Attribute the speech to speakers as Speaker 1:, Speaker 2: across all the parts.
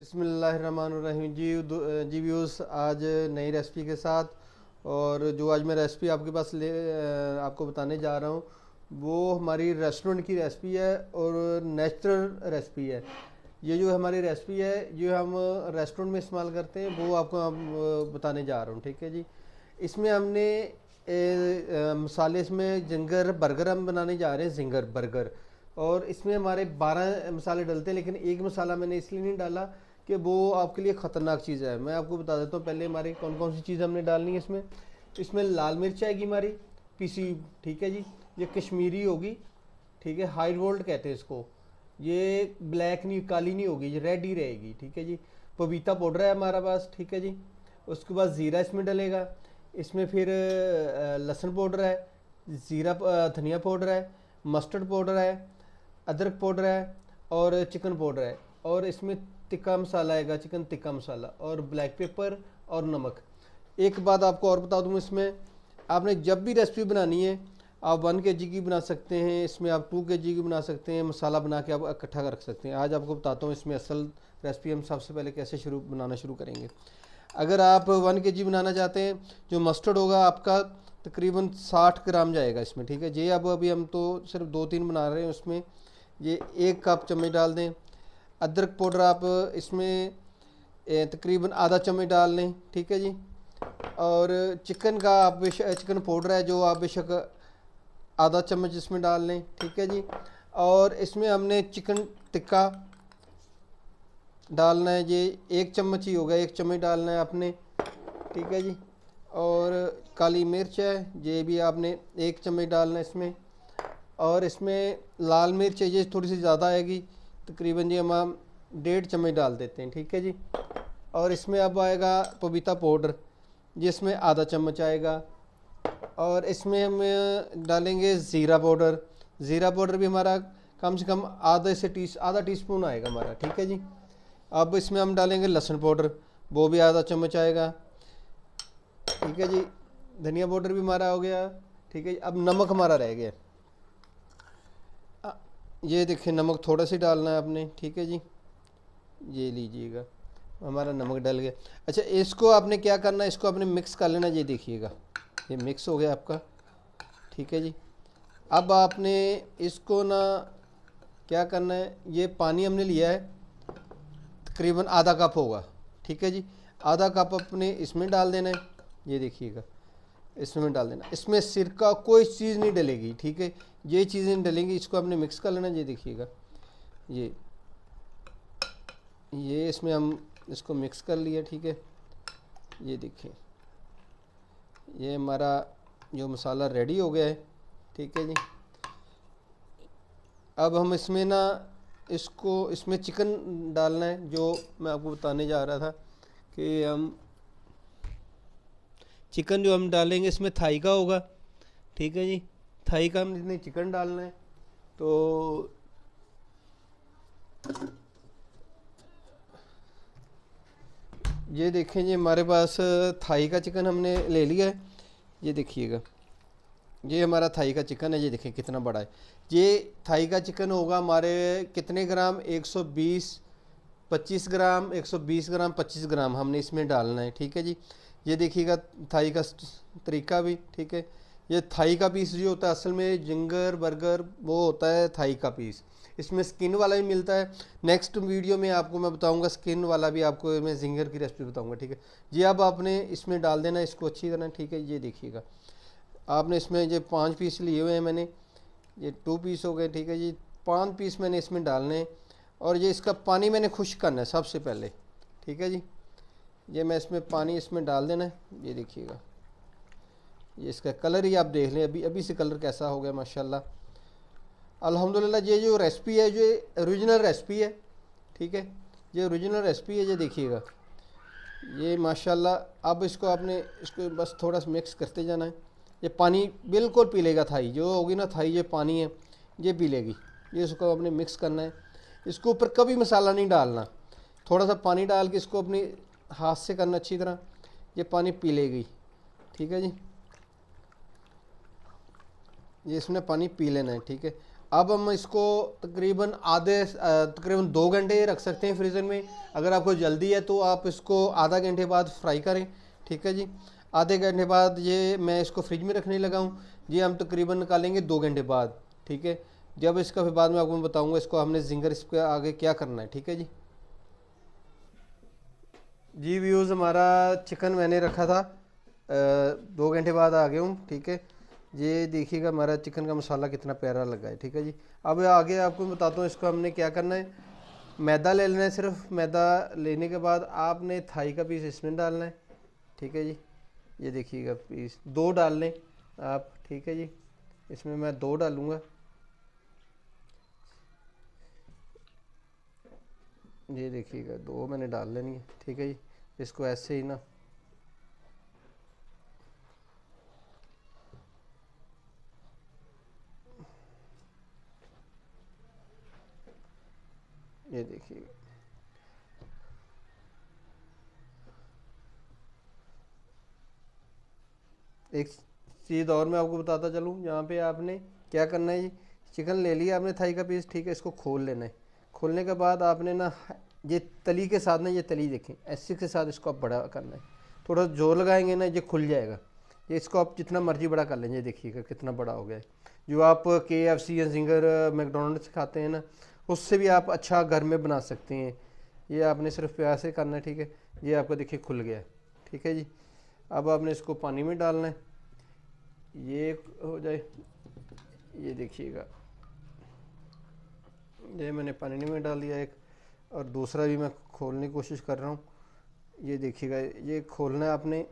Speaker 1: बिस्मिल्लाहिर्रहमानिर्रहीम जी व्यूज़, आज नई रेसिपी के साथ। और जो आज मैं रेसिपी आपके पास आपको बताने जा रहा हूँ वो हमारी रेस्टोरेंट की रेसिपी है और नेचुरल रेसिपी है। ये जो हमारी रेसिपी है जो हम रेस्टोरेंट में इस्तेमाल करते हैं वो आपको बताने जा रहा हूँ, ठीक है जी। इसमें हमने मसाले इसमें जिंगर बर्गर हम बनाने जा रहे हैं, जिंगर बर्गर। और इसमें हमारे 12 मसाले डलते हैं, लेकिन एक मसाला मैंने इसलिए नहीं डाला कि वो आपके लिए ख़तरनाक चीज़ है। मैं आपको बता देता हूँ पहले हमारी कौन कौन सी चीज़ हमने डालनी है इसमें। इसमें लाल मिर्च आएगी हमारी पीसी, ठीक है जी। ये कश्मीरी होगी, ठीक है, हाई वोल्ट कहते हैं इसको। ये ब्लैक नहीं, काली नहीं होगी, ये रेड ही रहेगी, ठीक है जी। पपीता पाउडर है हमारा पास, ठीक है जी। उसके बाद ज़ीरा इसमें डलेगा। इसमें फिर लहसुन पाउडर है, ज़ीरा धनिया पाउडर है, मस्टर्ड पाउडर है, अदरक पाउडर है और चिकन पाउडर है। और इसमें टिक्का मसाला आएगा, चिकन टिक्का मसाला, और ब्लैक पेपर और नमक। एक बात आपको और बता दूँ, इसमें आपने जब भी रेसिपी बनानी है आप 1 kg की बना सकते हैं, इसमें आप 2 kg की बना सकते हैं। मसाला बना के आप इकट्ठा कर रख सकते हैं। आज आपको बताता हूँ इसमें असल रेसिपी हम सबसे पहले कैसे बनाना शुरू करेंगे। अगर आप 1 kg बनाना चाहते हैं, जो मस्टर्ड होगा आपका तकरीबन 60 ग्राम जाएगा इसमें, ठीक है। ये अब अभी हम तो सिर्फ 2-3 बना रहे हैं, उसमें ये 1 कप चम्मच डाल दें। अदरक पाउडर आप इसमें तकरीबन आधा चम्मच डाल लें, ठीक है जी। और चिकन का आप चिकन पाउडर है जो आप बेशक आधा चम्मच इसमें डाल लें, ठीक है जी। और इसमें हमने चिकन टिक्का डालना है, ये 1 चम्मच ही होगा, 1 चम्मच डालना है आपने, ठीक है जी। और काली मिर्च है, ये भी आपने 1 चम्मच डालना है इसमें। और इसमें लाल मिर्च है, ये थोड़ी सी ज़्यादा आएगी, तकरीबन ये हम 1.5 चम्मच डाल देते हैं, ठीक है जी। और इसमें अब आएगा पपीता पाउडर, जिसमें आधा चम्मच आएगा। और इसमें हम डालेंगे ज़ीरा पाउडर। ज़ीरा पाउडर भी हमारा कम से कम आधा टीस्पून आएगा हमारा, ठीक है जी। अब इसमें हम डालेंगे लहसुन पाउडर, वो भी आधा चम्मच आएगा, ठीक है जी। धनिया पाउडर भी हमारा हो गया, ठीक है जी। अब नमक हमारा रह गया, ये देखिए नमक थोड़ा सा डालना है आपने, ठीक है जी। ये लीजिएगा, हमारा नमक डल गया। अच्छा, इसको आपने क्या करना है, इसको आपने मिक्स कर लेना। ये देखिएगा ये मिक्स हो गया आपका, ठीक है जी। अब आपने इसको ना क्या करना है, ये पानी हमने लिया है तकरीबन आधा कप होगा, ठीक है जी। आधा कप अपने इसमें डाल देना है, ये देखिएगा इसमें डाल देना। इसमें सिरका कोई चीज़ नहीं डलेगी, ठीक है, ये चीज़ें नहीं डलेंगी। इसको आपने मिक्स कर लेना। ये देखिएगा ये इसमें हम इसको मिक्स कर लिया, ठीक है। ये देखिए ये हमारा जो मसाला रेडी हो गया है, ठीक है जी। अब हम इसमें ना इसमें चिकन डालना है, जो मैं आपको बताने जा रहा था कि हम चिकन जो हम डालेंगे इसमें थाई का होगा, ठीक है जी। थाई का हमने चिकन डालना है। तो ये देखें जी हमारे पास थाई का चिकन हमने ले लिया है। ये देखिएगा ये हमारा थाई का चिकन है, ये देखें कितना बड़ा है। ये थाई का चिकन होगा हमारे कितने ग्राम, 120 25 ग्राम, 120 ग्राम 25 ग्राम हमने इसमें डालना है, ठीक है जी। ये देखिएगा थाई का तरीका भी, ठीक है। ये थाई का पीस जो होता है असल में जिंगर बर्गर वो होता है थाई का पीस। इसमें स्किन वाला भी मिलता है। नेक्स्ट वीडियो में आपको मैं बताऊंगा स्किन वाला भी, आपको मैं जिंगर की रेसिपी बताऊंगा, ठीक है जी। अब आपने इसमें डाल देना इसको अच्छी तरह, ठीक है। ये देखिएगा आपने इसमें ये 5 पीस लिए हुए हैं मैंने, ये 2 पीस हो गए, ठीक है जी। 5 पीस मैंने इसमें डालने हैं। और ये इसका पानी मैंने खुश्क करना है सबसे पहले, ठीक है जी। ये मैं इसमें पानी इसमें डाल देना है। ये देखिएगा ये इसका कलर ही आप देख लें, अभी से कलर कैसा हो गया माशाल्लाह, अल्हम्दुलिल्लाह। ये जो रेसिपी है जो ओरिजिनल रेसिपी है, ठीक है, ये ओरिजिनल रेसिपी है। ये देखिएगा ये माशाल्लाह। अब इसको आपने इसको बस थोड़ा सा मिक्स करते जाना है। ये पानी बिल्कुल पी लेगा, थाई जो होगी ना, थाई ये पानी है ये पी लेगी। ये इसको आपने मिक्स करना है। इसको ऊपर कभी मसाला नहीं डालना, थोड़ा सा पानी डाल के इसको अपनी हाथ से करना अच्छी तरह, ये पानी पी लेगी, ठीक है जी। ये इसमें पानी पी लेना है, ठीक है। अब हम इसको तकरीबन 2 घंटे रख सकते हैं फ्रीज़र में। अगर आपको जल्दी है तो आप इसको आधा घंटे बाद फ्राई करें, ठीक है जी। आधे घंटे बाद ये मैं इसको फ्रिज में रखने लगा हूँ जी। हम तकरीबन निकालेंगे 2 घंटे बाद, ठीक है। जब इसका फिर बाद में आपको मैं बताऊँगा इसको हमने जिंगर इस पर आगे क्या करना है, ठीक है जी। जी व्यूज़, हमारा चिकन मैंने रखा था 2 घंटे बाद आ गया हूँ, ठीक है। ये देखिएगा हमारा चिकन का मसाला कितना प्यारा लगा है, ठीक है जी। अब आगे आपको बताता हूँ इसको हमने क्या करना है। मैदा ले लेना है, सिर्फ मैदा लेने के बाद आपने थाई का पीस इसमें डालना है, ठीक है जी। ये देखिएगा पीस 2 डाल लें आप, ठीक है जी। इसमें मैं 2 डालूँगा, ये देखिएगा 2 मैंने डाल लेनी है, ठीक है जी। इसको ऐसे ही ना ये देखिएगा। एक चीज़ और मैं आपको बताता चलूँ, यहाँ पे आपने क्या करना है जी। चिकन ले लिया आपने थाई का पीस, ठीक है। इसको खोल लेना है। खोलने के बाद आपने ना ये तली के साथ ना, ये तली देखें ऐसे के साथ इसको आप बड़ा करना है। थोड़ा जोर लगाएंगे ना ये खुल जाएगा। ये इसको आप जितना मर्जी बड़ा कर लेंगे, देखिएगा कितना बड़ा हो गया है। जो आप KFC या जिंगर मैकडोनल्ड से खाते हैं ना, उससे भी आप अच्छा घर में बना सकते हैं। ये आपने सिर्फ प्यार से करना है, ठीक है। ये आपका देखिए खुल गया है, ठीक है जी। अब आपने इसको पानी में डालना है, ये हो जाए। ये देखिएगा ये मैंने पानी में डाल दिया एक, और दूसरा भी मैं खोलने की कोशिश कर रहा हूँ। ये देखिएगा ये खोलना है आपने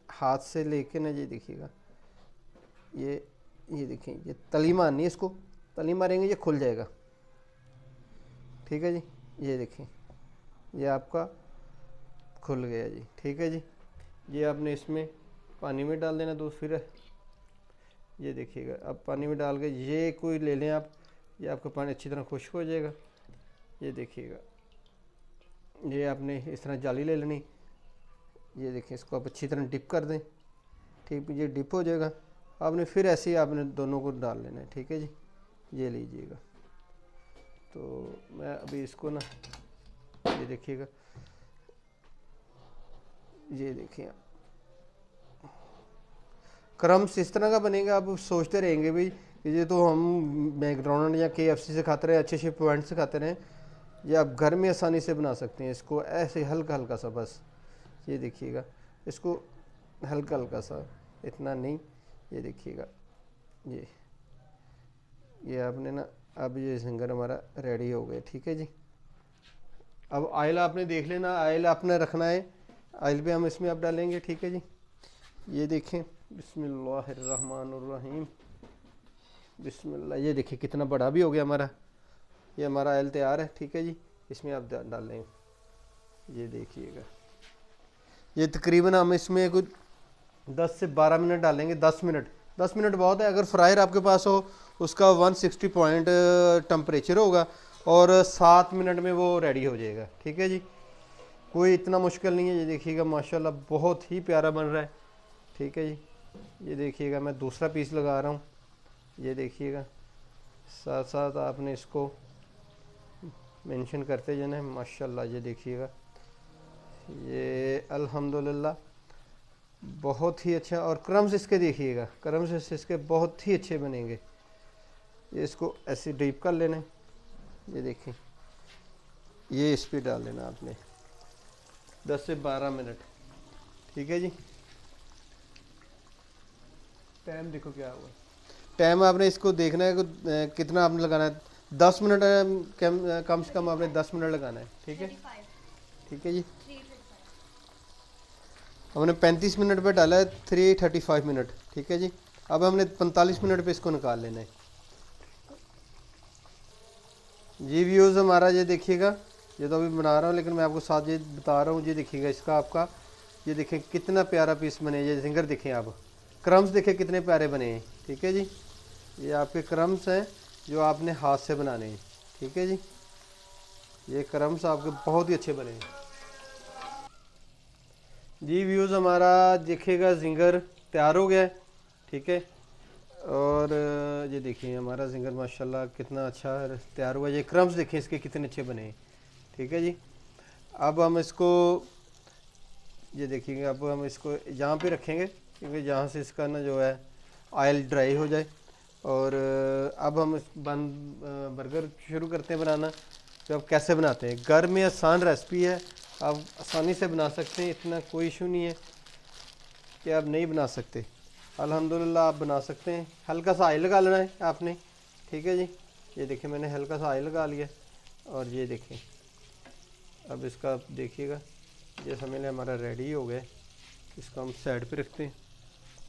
Speaker 1: हाथ से लेके ना, ये देखिएगा ये देखिए ये तली मारनी है, इसको तली मारेंगे ये खुल जाएगा, ठीक है जी। ये देखिए ये आपका खुल गया जी, ठीक है जी। ये आपने इसमें पानी में डाल देना, तो फिर ये देखिएगा अब पानी में डाल के ये कोई ले लें आप, ये आपका पानी अच्छी तरह खुश्क हो जाएगा। ये देखिएगा ये आपने इस तरह जाली ले लेनी। ये देखिए इसको आप अच्छी तरह डिप कर दें, ठीक, ये डिप हो जाएगा। आपने फिर ऐसे ही आपने दोनों को डाल लेना है, ठीक है जी। ये लीजिएगा। तो मैं अभी इसको ना ये देखिएगा, ये देखिए क्रम्स इस तरह का बनेगा। आप सोचते रहेंगे भाई ये तो हम मैकडोनल्ड या KFC से खाते रहे, अच्छे अच्छे पॉइंट से खाते रहे। ये आप घर में आसानी से बना सकते हैं इसको, ऐसे हल्का हल्का सा बस। ये देखिएगा इसको हल्का हल्का सा, इतना नहीं। ये देखिएगा ये आपने ना, अब ये जिंगर हमारा रेडी हो गया, ठीक है जी। अब ऑयल आपने देख लेना, ऑयल आपने रखना है, ऑयल पे हम इसमें अब डालेंगे, ठीक है जी। ये देखें बिस्मिल्लाहिर्रहमानिर्रहीम, बिस्मिल्लाह। ये देखिए कितना बड़ा भी हो गया हमारा। ये हमारा ऑयल तैयार है, ठीक है जी। इसमें आप डाल लें, ये देखिएगा। ये तकरीबन हम इसमें कुछ 10 से 12 मिनट डालेंगे। 10 मिनट बहुत है। अगर फ्रायर आपके पास हो उसका 160 पॉइंट टेम्परेचर होगा और 7 मिनट में वो रेडी हो जाएगा, ठीक है जी। कोई इतना मुश्किल नहीं है। ये देखिएगा माशाल्लाह बहुत ही प्यारा बन रहा है, ठीक है जी। ये देखिएगा मैं दूसरा पीस लगा रहा हूँ, ये देखिएगा। साथ साथ आपने इसको मेंशन करते जाना माशाल्लाह। ये देखिएगा ये अल्हम्दुलिल्लाह बहुत ही अच्छा। और क्रम्स इसके देखिएगा, क्रम्स इसके बहुत ही अच्छे बनेंगे। ये इसको ऐसे डीप कर लेना, ये देखिए ये इस पर डाल लेना आपने 10 से 12 मिनट, ठीक है जी। टाइम देखो क्या हुआ, टाइम आपने इसको देखना है कितना आपने लगाना है। 10 मिनट कम से कम आपने 10 मिनट लगाना है, ठीक है, ठीक है जी। हमने 35 मिनट पे डाला है, 335 मिनट, ठीक है जी। अब हमने 45 मिनट पे इसको निकाल लेना है जी। व्यूज़ हमारा ये देखिएगा, ये तो अभी बना रहा हूँ लेकिन मैं आपको साथ ये बता रहा हूँ। ये देखिएगा इसका आपका, ये देखें कितना प्यारा पीस बने। ये जिंगर देखें आप, क्रम्स देखें कितने प्यारे बने हैं, ठीक है जी। ये आपके क्रम्स हैं जो आपने हाथ से बनाने हैं, ठीक है जी। ये क्रम्स आपके बहुत ही अच्छे बने हैं जी। व्यूज़ हमारा देखिएगा जिंगर तैयार हो गया है, ठीक है। और ये देखिए हमारा जिंगर माशाल्लाह कितना अच्छा तैयार हुआ। ये क्रम्स देखिए इसके कितने अच्छे बने हैं। ठीक है जी, अब हम इसको ये देखेंगे, अब हम इसको यहाँ पे रखेंगे क्योंकि जहाँ से इसका ना जो है ऑयल ड्राई हो जाए। और अब हम इस बर्गर शुरू करते हैं बनाना। तो अब कैसे बनाते हैं, घर में आसान रेसिपी है, आप आसानी से बना सकते हैं, इतना कोई इशू नहीं है कि आप नहीं बना सकते। अल्हम्दुलिल्लाह आप बना सकते हैं। हल्का सा ऑयल लगा लेना है आपने। ठीक है जी, ये देखिए मैंने हल्का सा ऑयल लगा लिया। और ये देखें अब इसका आप देखिएगा, ये समझ लें हमारा रेडी हो गया। इसको हम साइड पे रखते हैं,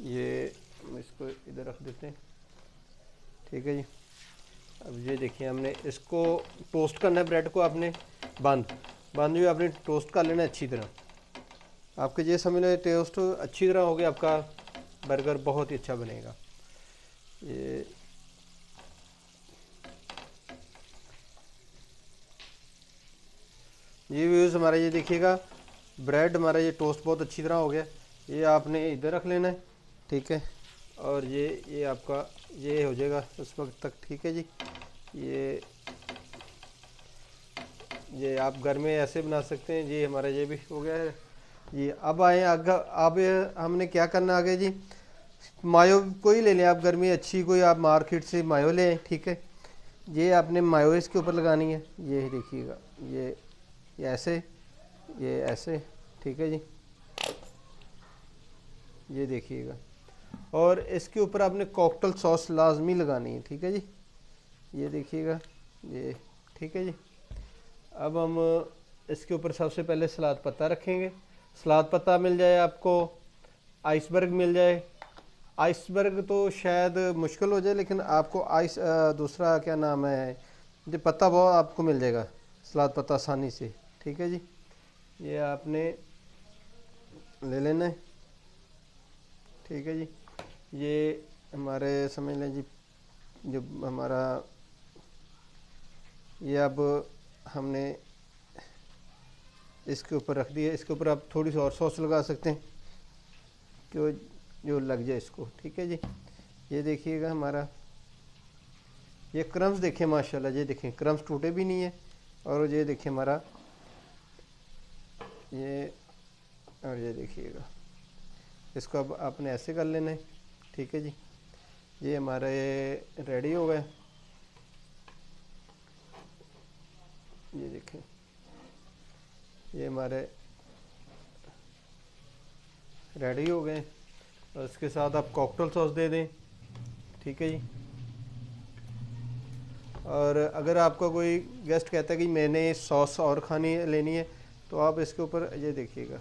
Speaker 1: ये हम इसको इधर रख देते हैं। ठीक है जी, अब ये देखिए हमने इसको टोस्ट करना है। ब्रेड को आपने बंद जो आपने टोस्ट कर लेना अच्छी तरह। आपके ये समझ लें टोस्ट अच्छी तरह हो गया, आपका बर्गर बहुत ही अच्छा बनेगा। ये व्यूज़ हमारा ये देखिएगा ब्रेड हमारा ये टोस्ट बहुत अच्छी तरह हो गया। ये आपने इधर रख लेना है। ठीक है, और ये आपका ये हो जाएगा उस वक्त तक। ठीक है जी, ये आप घर में ऐसे बना सकते हैं। ये हमारा ये भी हो गया है। ये अब आए अब हमने क्या करना आगे जी, मायो कोई ले लें आप घर में अच्छी, कोई आप मार्केट से मायो लें। ठीक है, ये आपने मायो इसके ऊपर लगानी है। ये देखिएगा, ये ऐसे, ये ऐसे। ठीक है जी, ये देखिएगा, और इसके ऊपर आपने कॉकटेल सॉस लाजमी लगानी है। ठीक है जी, ये देखिएगा ये। ठीक है जी, अब हम इसके ऊपर सबसे पहले सलाद पत्ता रखेंगे। सलाद पत्ता मिल जाए आपको, आइसबर्ग मिल जाए। आइसबर्ग तो शायद मुश्किल हो जाए, लेकिन आपको दूसरा क्या नाम है, जो पत्ता वो आपको मिल जाएगा, सलाद पत्ता आसानी से। ठीक है जी, ये आपने ले लेना है। ठीक है जी, ये हमारे समझ लें जी जो हमारा ये अब हमने इसके ऊपर रख दिया। इसके ऊपर आप थोड़ी सी और सॉस लगा सकते हैं कि जो लग जाए इसको। ठीक है जी, ये देखिएगा हमारा ये क्रम्स देखें माशाल्लाह, ये देखें क्रम्स टूटे भी नहीं है। और ये देखिए हमारा ये, और ये देखिएगा इसको अब आपने ऐसे कर लेना है। ठीक है जी, ये हमारा ये रेडी हो गया। ये देखें ये हमारे रेडी हो गए। और इसके साथ आप कॉकटेल सॉस दे दें। ठीक है जी, और अगर आपका कोई गेस्ट कहता है कि मैंने सॉस और खानी लेनी है, तो आप इसके ऊपर ये देखिएगा,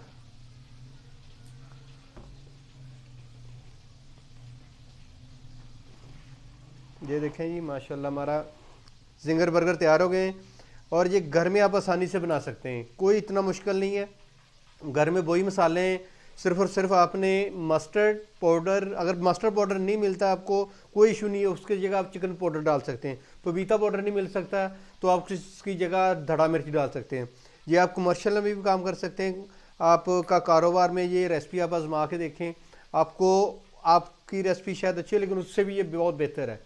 Speaker 1: ये देखें जी माशाल्लाह हमारा जिंगर बर्गर तैयार हो गए हैं। और ये घर में आप आसानी से बना सकते हैं, कोई इतना मुश्किल नहीं है। घर में वही मसाले हैं, सिर्फ और सिर्फ आपने मस्टर्ड पाउडर, अगर मस्टर्ड पाउडर नहीं मिलता आपको कोई इशू नहीं है, उसकी जगह आप चिकन पाउडर डाल सकते हैं। पपीता पाउडर नहीं मिल सकता तो आप इसकी जगह धड़ा मिर्च डाल सकते हैं। ये आप कमर्शियल में भी काम कर सकते हैं। आपका कारोबार में ये रेसिपी आप आजमा के देखें, आपको आपकी रेसिपी शायद अच्छी है लेकिन उससे भी ये बहुत बेहतर है।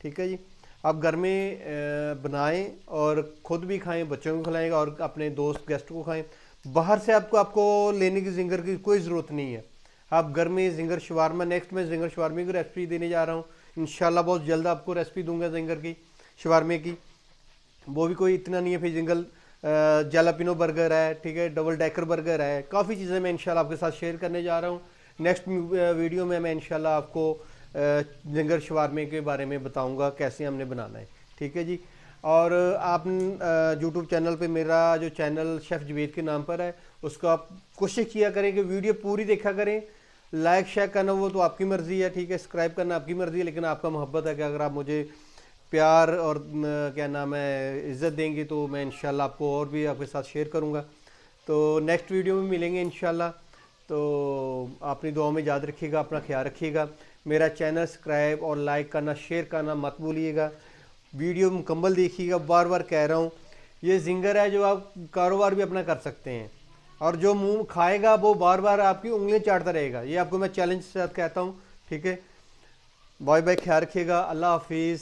Speaker 1: ठीक है जी, आप घर में बनाएं और ख़ुद भी खाएं, बच्चों को खिलाएंगे और अपने दोस्त गेस्ट को खाएं। बाहर से आपको लेने की जिंगर की कोई ज़रूरत नहीं है। आप घर में जिंगर शवारमा, नेक्स्ट मैं जिंगर शवारमे की रेसिपी देने जा रहा हूँ इंशाल्लाह, बहुत जल्द आपको रेसिपी दूंगा जिंगर की शवारमे की। वो भी कोई इतना नहीं है, फिर जिंगल जैलापिनो बर्गर है। ठीक है, डबल डेकर बर्गर है, काफ़ी चीज़ें मैं इंशाल्लाह आपके साथ शेयर करने जा रहा हूँ। नेक्स्ट वीडियो में मैं इंशाल्लाह आपको जिंगर शवारमे के बारे में बताऊंगा कैसे हमने बनाना है। ठीक है जी, और आप यूट्यूब चैनल पे, मेरा जो चैनल शेफ़ जवेद के नाम पर है, उसको आप कोशिश किया करें कि वीडियो पूरी देखा करें। लाइक शेयर करना वो तो आपकी मर्ज़ी है। ठीक है, सब्सक्राइब करना आपकी मर्ज़ी है, लेकिन आपका मोहब्बत है कि अगर आप मुझे प्यार और क्या नाम है इज़्ज़त देंगे तो मैं इंशाल्लाह आपको और भी आपके साथ शेयर करूँगा। तो नेक्स्ट वीडियो में मिलेंगे इंशाल्लाह। तो अपनी दुआ में याद रखिएगा, अपना ख्याल रखिएगा। मेरा चैनल सब्सक्राइब और लाइक करना, शेयर करना मत भूलिएगा। वीडियो मुकम्मल देखिएगा, बार बार कह रहा हूँ। ये जिंगर है जो आप कारोबार भी अपना कर सकते हैं, और जो मुंह खाएगा वो बार बार आपकी उंगलियां चाटता रहेगा। ये आपको मैं चैलेंज के साथ कहता हूँ। ठीक है, बाय बाय, ख्याल रखिएगा, अल्लाह हाफिज़।